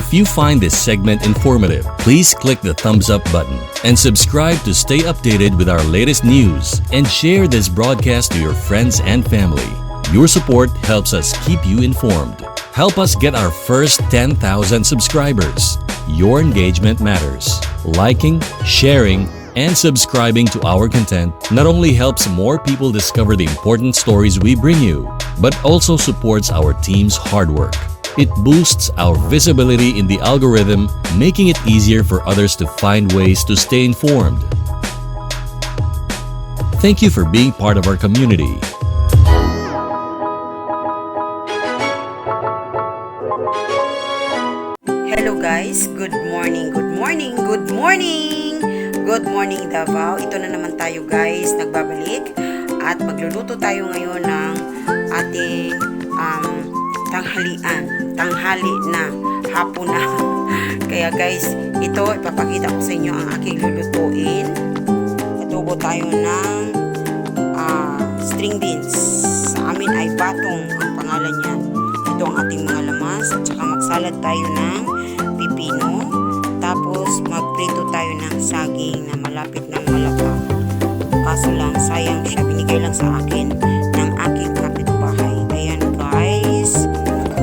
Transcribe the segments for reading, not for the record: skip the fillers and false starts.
If you find this segment informative, please click the thumbs up button and subscribe to stay updated with our latest news, and share this broadcast to your friends and family. Your support helps us keep you informed. Help us get our first 10,000 subscribers. Your engagement matters. Liking, sharing, and subscribing to our content not only helps more people discover the important stories we bring you, but also supports our team's hard work. It boosts our visibility in the algorithm, making it easier for others to find ways to stay informed. Thank you for being part of our community. Hello guys, good morning, good morning, good morning! Good morning Davao. Ito na naman tayo guys, nagbabalik at magluluto tayo ngayon ng ating tanghali na, hapon na. Kaya guys, ito ipapakita ko sa inyo ang aking lulutuin. Adobo tayo ng string beans. Sa amin ay batong ang pangalan niyan. Ito ang ating mga lamas at saka magsalad tayo ng pipino. Tapos magprito tayo ng saging na malapit ng malapang. Kaso lang, sayang siya, binigay lang sa akin ng aking kapitbahay. Ayan guys,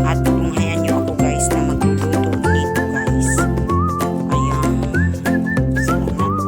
at tunghayan nyo ako guys na magluluto nito guys. Ayan, salamat.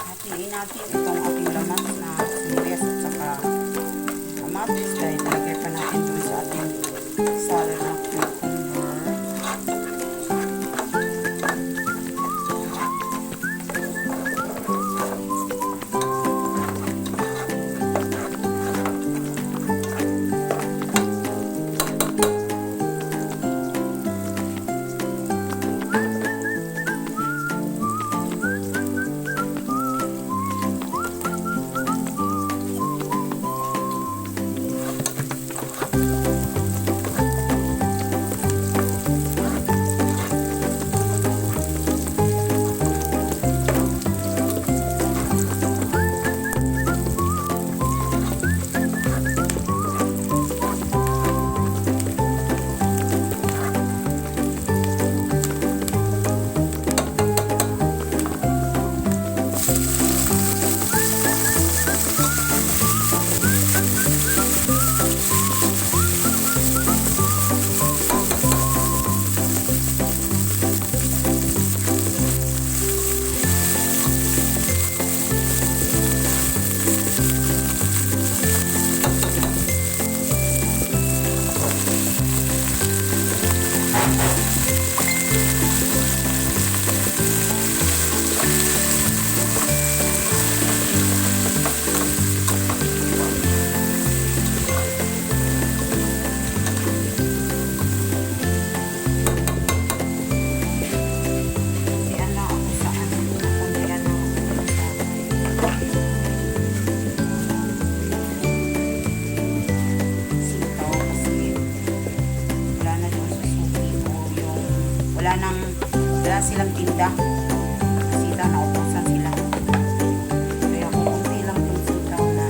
Hatiin natin itong ating laman na sibuyas at saka kamatis dahil nilagay pa natin dun sa ating salad na cucumber. wala silang tinda. Sita na ubusan sila. Kaya kukunti lang yung sitaw na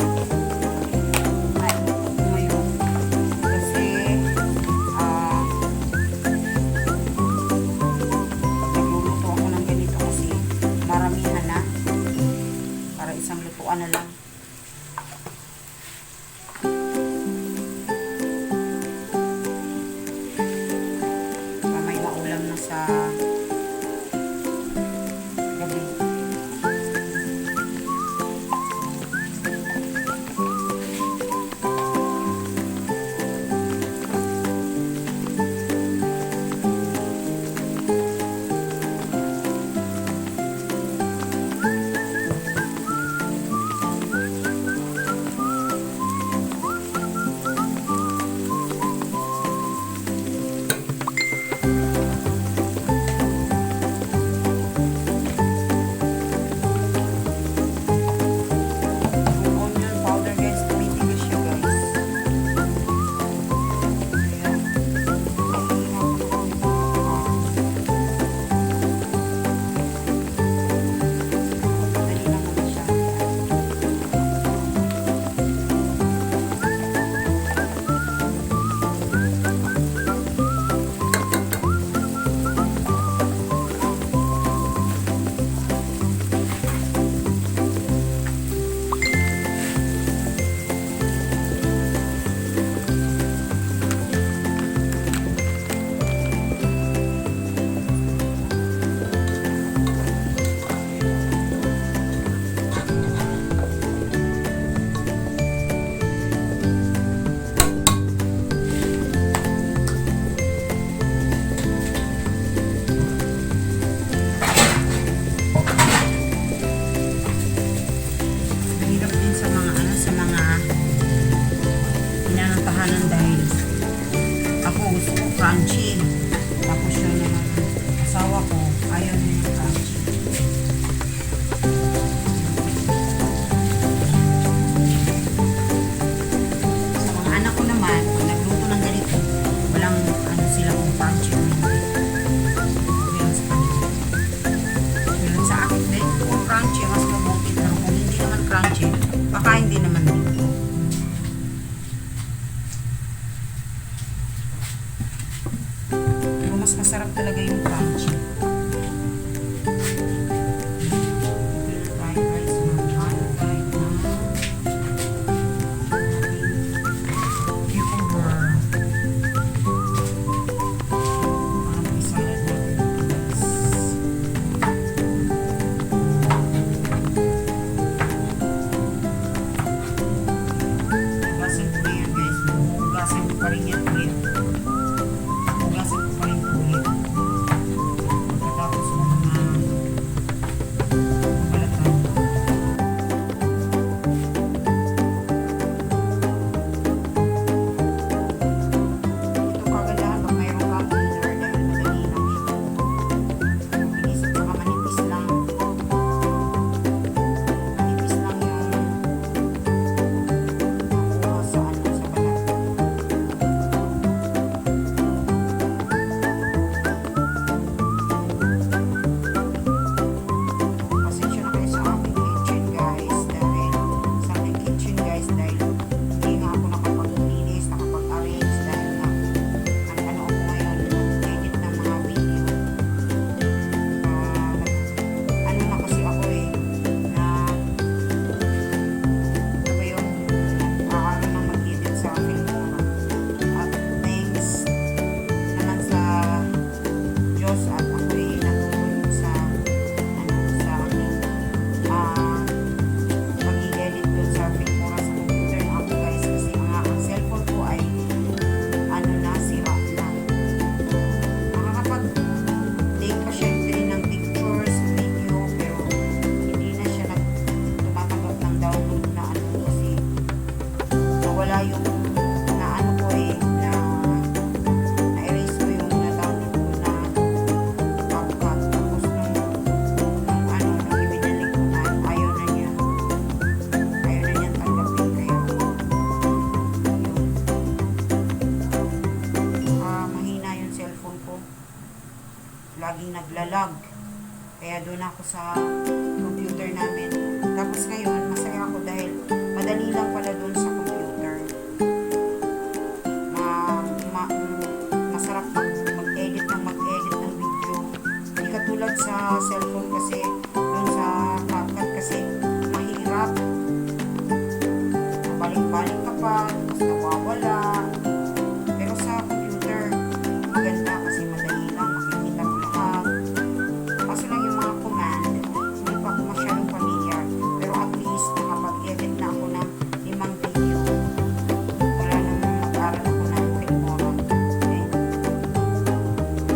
ngayon. Kasi nagluluto ako ng ganito kasi maramihan na. Para isang lutuan na lang. Sa gabi. Dahil ako gusto ko crunchy, tapos yun naman asawa ko ayaw niya yung crunchy. Sa mga anak ko naman, pag nagluto ng ganito, walang ano sila kung crunchy o hindi. Pero sa kanila, pero sa akin din, kung crunchy mas mabuti, pero kung hindi naman crunchy, baka hindi naman dito. Mas masarap talaga yung crunchy. Fried rice na fried na cucumber. Parang may salad natin. Hugasan ko na yan guys. Hugasan ko pa rin yan ulit. Hugasan ko pa rin ulit. laging naglalag. Kaya doon ako sa computer namin. Tapos ngayon, masaya ako dahil madali lang pala doon sa computer. Masarap mag-edit ng video. Hindi katulad sa cellphone kasi doon sa CapCut kasi mahirap. Balik-balik ka pa, tapos nawawala. Pero sa computer, maganda kasi madali lang, makikita mo lahat. Kaso lang yung mga command, hindi pa ako masyadong familiar. Pero at least, nakapag-edit na ako ng 5 video. Wala nang mag-aral ako ng Filmora. Okay?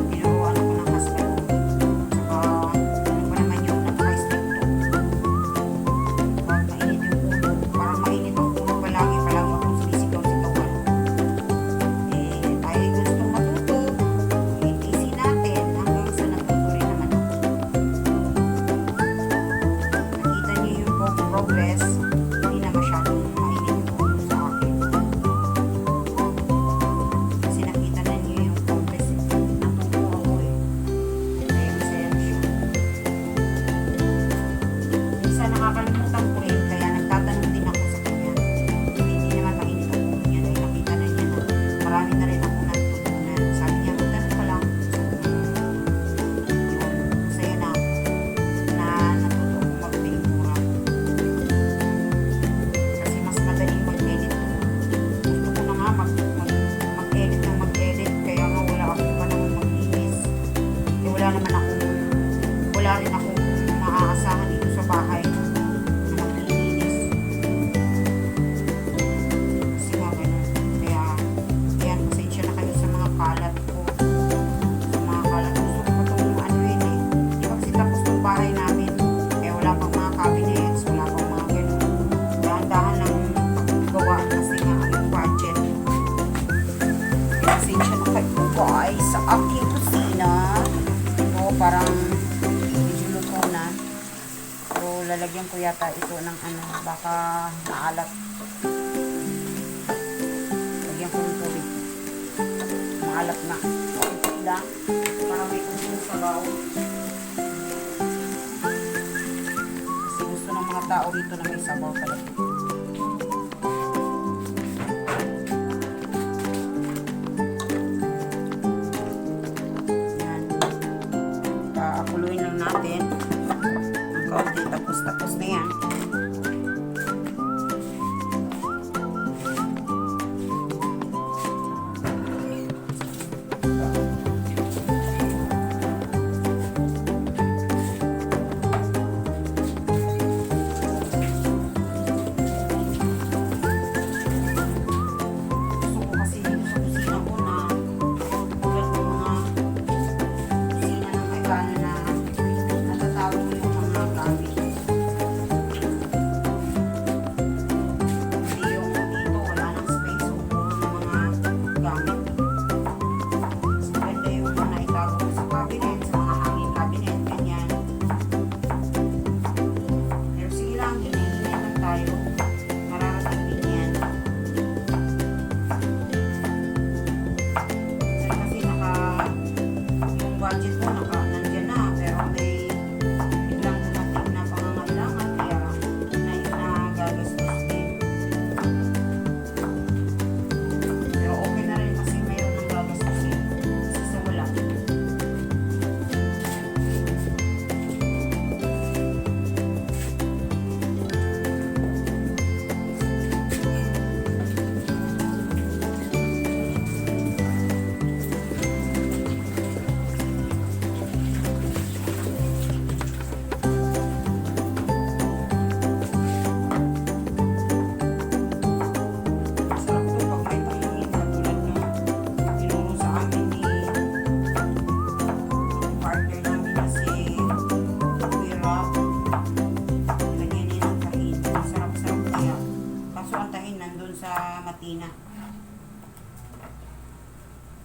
Tinuruan ako ng husband ko. Saka, ano ba naman yung nag-rice to? Pag mainit yung ulo, parang mainit ang ulo palagi akong sumisigaw-sigawan. Tayo gustong matuto, i-easy natin hanggang sa natuto rin naman ako. Nakita niyo yung progress, hindi na masyadong mainit yung ulo sa akin. Kasi nakita na niyo yung progress, natuto ako eh. Kaya masaya na siya. Minsan nakakalimutan ko rin, kaya nagtatanong din ako sa kanya. Hindi naman mainit ang ulo niya dahil nakita na niya na marami na rin ako natutunan. Sabi niya, magtanong ka lang. Yun, masaya na ako na natuto akong mag-Filmora. Kasi mas madaling mag-edit. Gusto ko na nga mag-edit ng mag-edit, kaya nga wala akong panahon maglinis. Wala rin akong maaasahan dito sa bahay na maglilinis. Kasi nga ganun. Kaya, yan, pasensya na kayo sa mga kalat ko. Sa mga kalat ko. Gusto ko pa itong ano yun eh. Di ba kasi tapos ng bahay namin. Kaya wala pang mga cabinets, wala pang mga ganun. Dahan-dahan lang gawa kasi nga ang budget. Kaya pasensya na kayo guys sa aking kusina. So, parang medyo luto na. So, lalagyan ko yata ito ng ano, baka maalat. Lagyan ko ng tubig. Maalat na. Okay lang. Para may kunting sabaw. Kasi gusto ng mga tao dito na may sabaw talaga. Yan. Pakuluin lang natin. Ang kaunti, tapos na yan. Gusto ko kasi dito sa kusina ko na tulad ng mga kusina ng Amerikano na natatawag mo yung mga gamit. Hindi yung dito wala nang space o puro ng mga gamit. Mas maganda yung mga itago mo sa cabinet, sa mga hanging cabinet, ganyan. Pero sige lang, hinay-hinay lang tayo. Mararating din yan. Kasi yung budget ko nandyan na, pero may biglang dumating na pangangailangan, kaya nagagastos din. Pero okay na rin kasi mayroon ng gagastusin kasi sa wala. Sarap ito pag may tahimik katulad ng tinuro sa amin ni partner namin na si Kuya Rob. Lagyan niya ng tahin. Sarap-sarap kaya. Kaso ang tahin nandun sa Matina.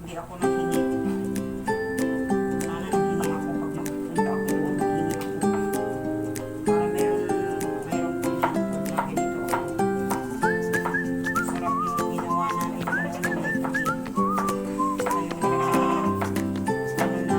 Hindi ako naghingi. Sana naghingi ako pag nagpunta ako doon. Naghingi ako. Para mayroong pagyan pag na ganito ako. Sarap yung ginawa namin talaga ng may tahin. Saka yung mga ano na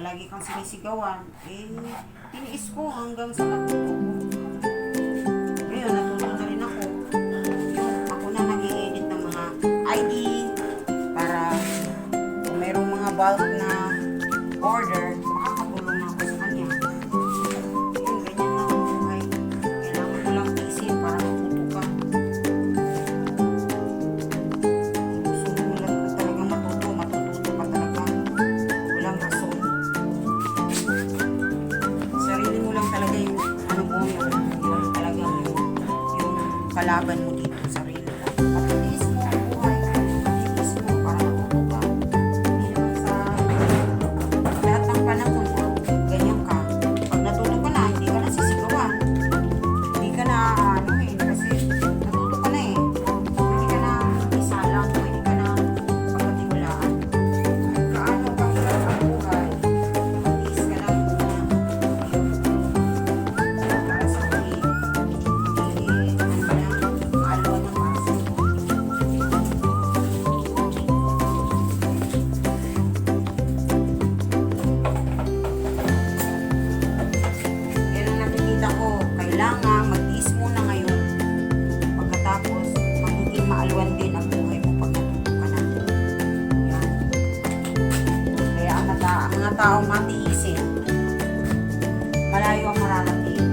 palagi kang sinisigawan. Eh, tiniis ko hanggang sa natuto ko. Ngayon, natuto na rin ako. Ako na nag-i-edit ng mga ID para kung mayroong mga bulk na order, makakatulong na ako sa kanya. Yun, ganyan lang ang buhay. Kailangan mo lang tiisin para matuto ka. Gusto mo lang talagang matututo ka talaga. Walang rason. Sarili mo lang talaga yung ano mo, yung talagang yung kalaban mo dito, sarili lang. Pagtiis mo ang buhay, pagtiis mo para matuto ka. Hindi naman sa lahat ng panahon na ganyan ka. Pag natuto ka na, hindi ka na sisigawan. Hindi ka na kasi natuto ka na eh. Hindi ka na isa lang, hindi ka na pagkatiwalaan. Kaano kahirap ang buhay, magtiis ka lang muna. Para sa huli, maaluan ng basa. Yan ang nakikita ko. Kailangan magtiis muna ngayon. Pagkatapos, magiging maaluan din ang buhay mo pag natuto ka na. Yan. Kaya ang mga taong matiisin, malayo ang mararating.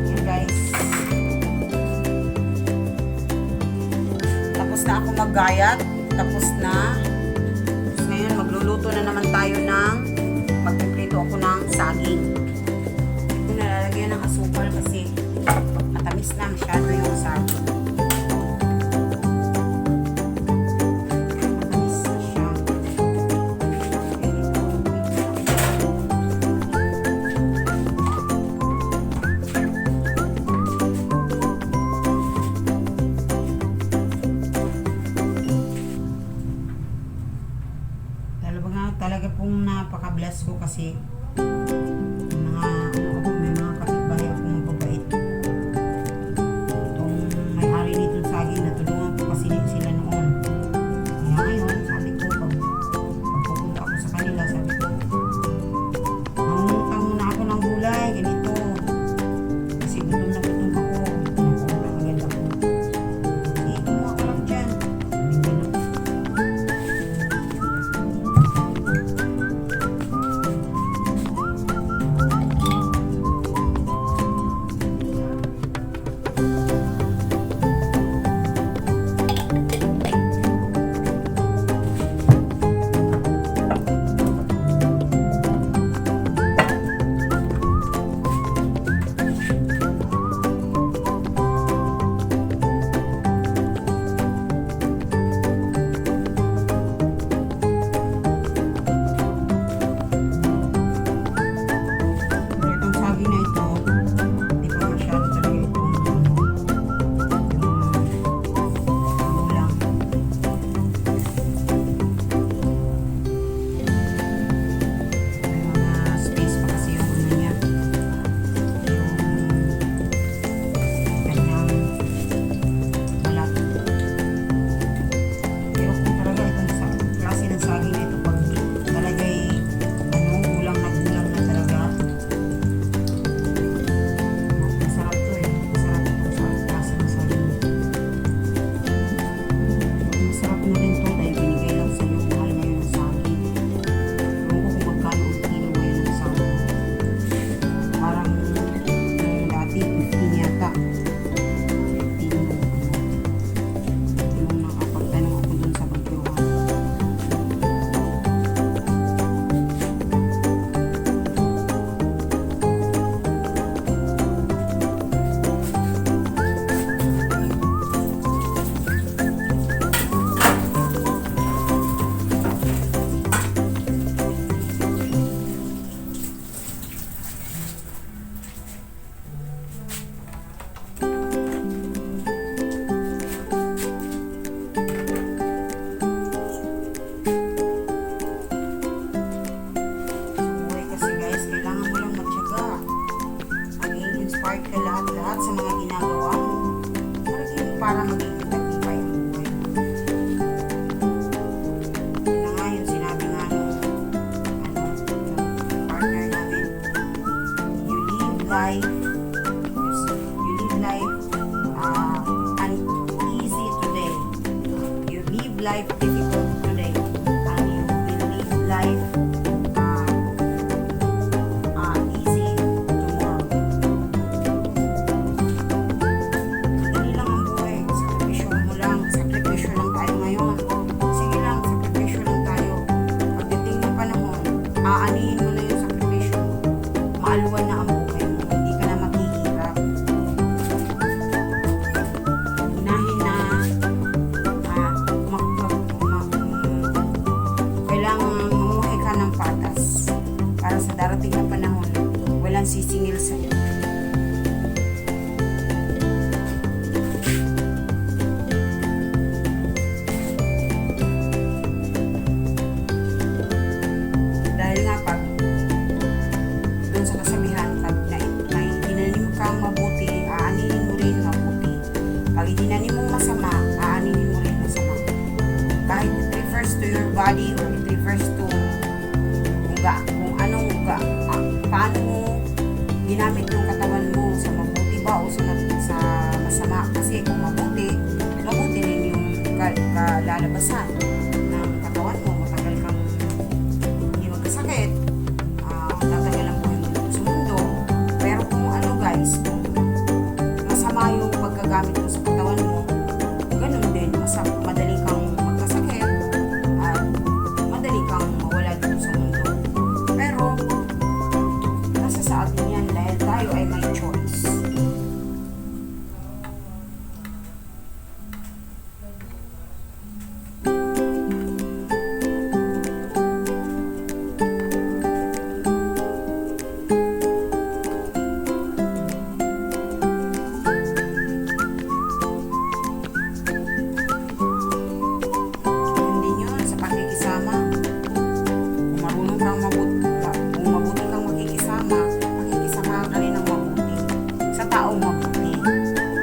Yan guys. Tapos na ako maggayat. Tapos na. Tapos ngayon magluluto na naman tayo ng magpiprito ako ng saging. Ito nalalagyan ng asukal kasi matamis na masyado yung saging. Matamis na siya. Talaga pong napaka-bless ko kasi may mga kapitbahay akong mababait. Itong may-ari nitong saging, natulungan ko kasi sila noon. Kaya ngayon, sabi ko, pag pupunta ako sa kanila, sabi ko, mangungutang muna ako ng gulay, ganito. Kasi gutom na gutom ako. Nakuha agad ako. Sige, kumuha ka lang dyan. Sabi ko, itong saging na ito, di ba masyado talaga itong ulang. May mga space pa kasi yung ano niya, yung kanyang balat. Pero kung talaga itong klase ng saging na ito, pag talaga'y ulang na talaga, masarap to eh. Masarap itong sa klase ng saging. Masarap na rin to dahil binigay lang sa iyo. Mahal ngayon ng saging. Ewan ko kung magkano ang kilo ngayon ng saging. Parang yung dati 15 yata. 15 yung nakapagtanong ako dun sa bagyohan. Buhay kasi guys, kailangan mo lang magtiyaga. Maging inspired ka lahat sa mga ginagawa mo. Para maging life difficult today, and you will live life easy tomorrow. Madali lang ang buhay. Sakripisyo mo lang. Sakripisyo lang tayo ngayon. Sige lang, sakripisyo lang tayo. Pagdating ng panahon, aanihin mo na yung sakripisyo. Maaluan na ang buhay mo. Hindi ka na maghihirap. Inahin na kailangan mamuhay ka ng patas para sa darating na panahon walang sisingil sa'yo. Dahil nga pag doon sa kasabihan, pag may dinanim kang mabuti, aaninin mo rin mabuti. Pag dinanim mo masama, aaninin mo rin masama. Kahit it refers to your body or it refers to kung anong paano mo ginamit yung katawan mo, sa mabuti ba o sa masama. Kasi kung mabuti rin yung kalalabasan ng katawan mo. Matagal kang hindi magkasakit, tatagal ang buhay mo sa mundo. Pero kung ano guys, kung masama yung pagkagamit mo sa katawan mo, ganun din, madali kang magkasakit at madali kang mawala dito sa mundo. Pero nasa sa atin yan dahil tayo ay may choice. Hindi yun sa pakikisama. Kung marunong kang kung mabuti kang makikisama ka rin ng mabuti sa taong mabuti.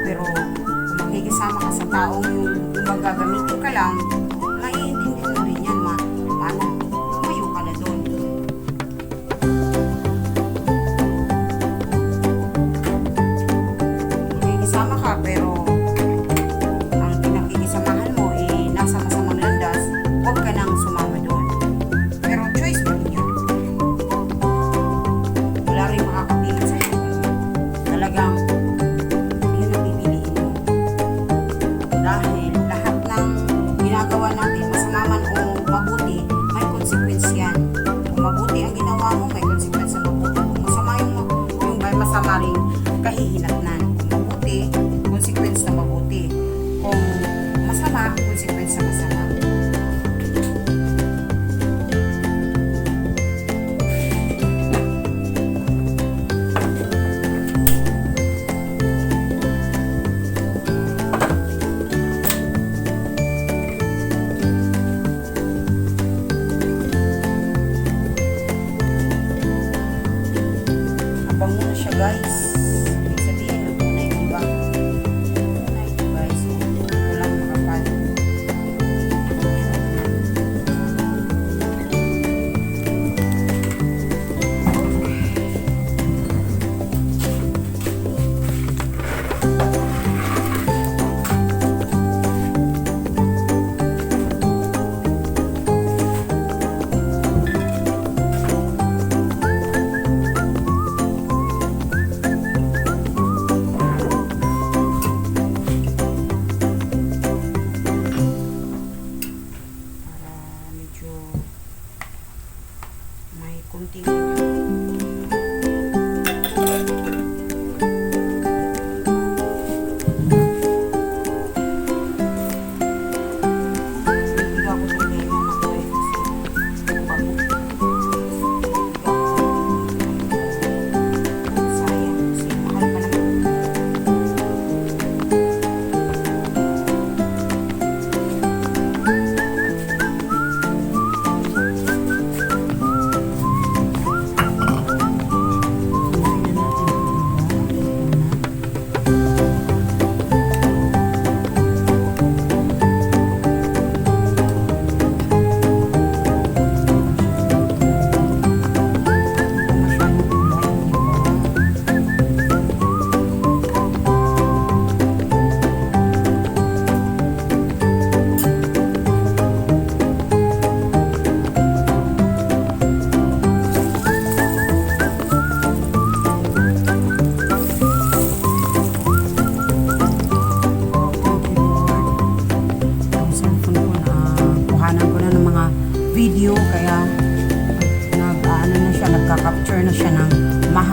Pero kung makikisama ka sa taong yung gagamitin ka lang, naiintindi mo rin yan, lumayo ka na doon. Makikisama ka pero ang pinakikisamahan mo nasa masamang landas, huwag ka nang sumama doon. Pero choice mo rin yun. Wala rin makakapilit sa'yo. Talagang yun ang pipiliin mo. Dahil lahat ng ginagawa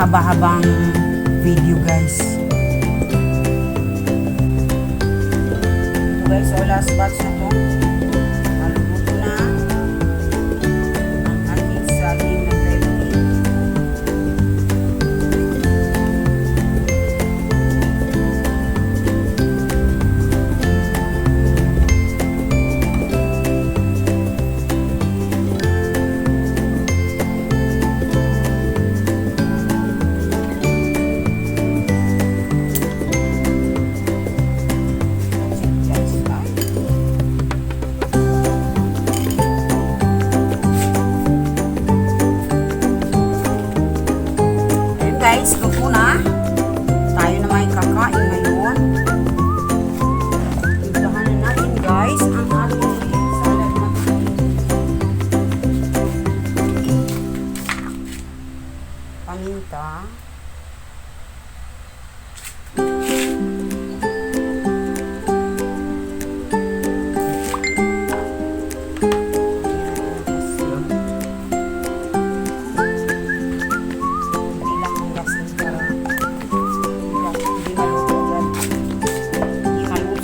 mahaba-habang video guys. Ito guys, so last batch na to. Maluto na ang ating saging na peppermint. Guys, luto na. Tayo na may kakain ngayon. Timplahan na natin guys ang ating salad na paminta.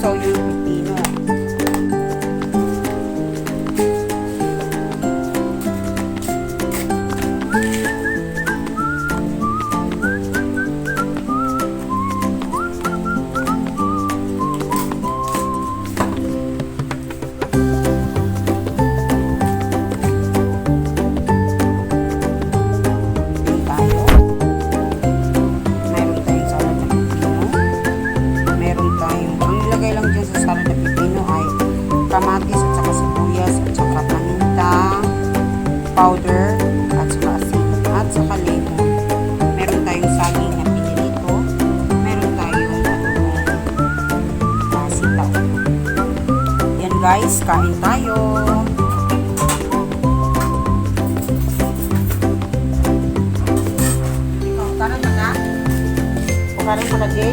So yung pipino. Kamatis at saka sibuyas at saka paminta powder at saka asin at saka lemon. Meron tayong saging na pinirito. Meron tayong sitaw. Yan guys, kain tayo. Ukaran ba ka? Ukaran ba ka, Jay?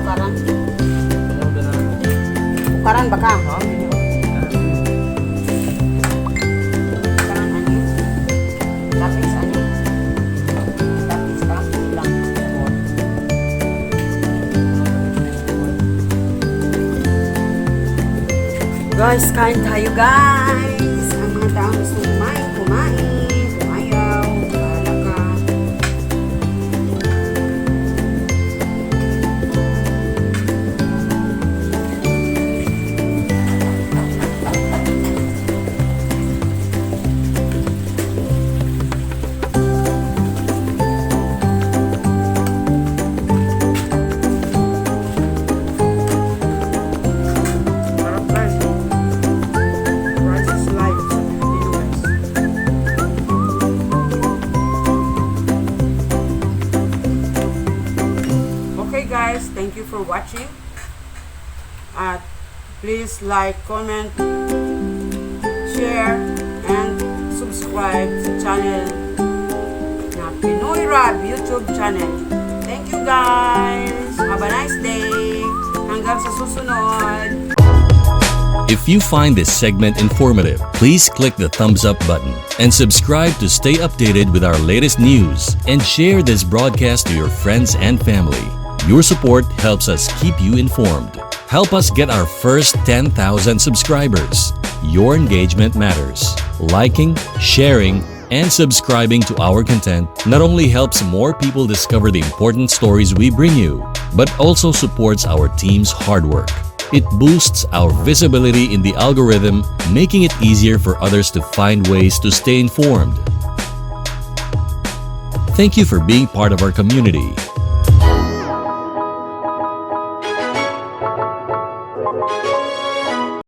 Ukaran? Ukaran ba ka? Guys, kain tayo guys! Ang mga taong gusto kumain, kumain. Kung ayaw, bahala ka. Guys, thank you for watching. Please like, comment, share, and subscribe sa channel na Pinoy Rab YouTube channel. Thank you guys. Have a nice day. Hanggang sa susunod. If you find this segment informative, please click the thumbs up button and subscribe to stay updated with our latest news, and share this broadcast to your friends and family. Your support helps us keep you informed. Help us get our first 10,000 subscribers. Your engagement matters. Liking, sharing, and subscribing to our content not only helps more people discover the important stories we bring you, but also supports our team's hard work. It boosts our visibility in the algorithm, making it easier for others to find ways to stay informed. Thank you for being part of our community.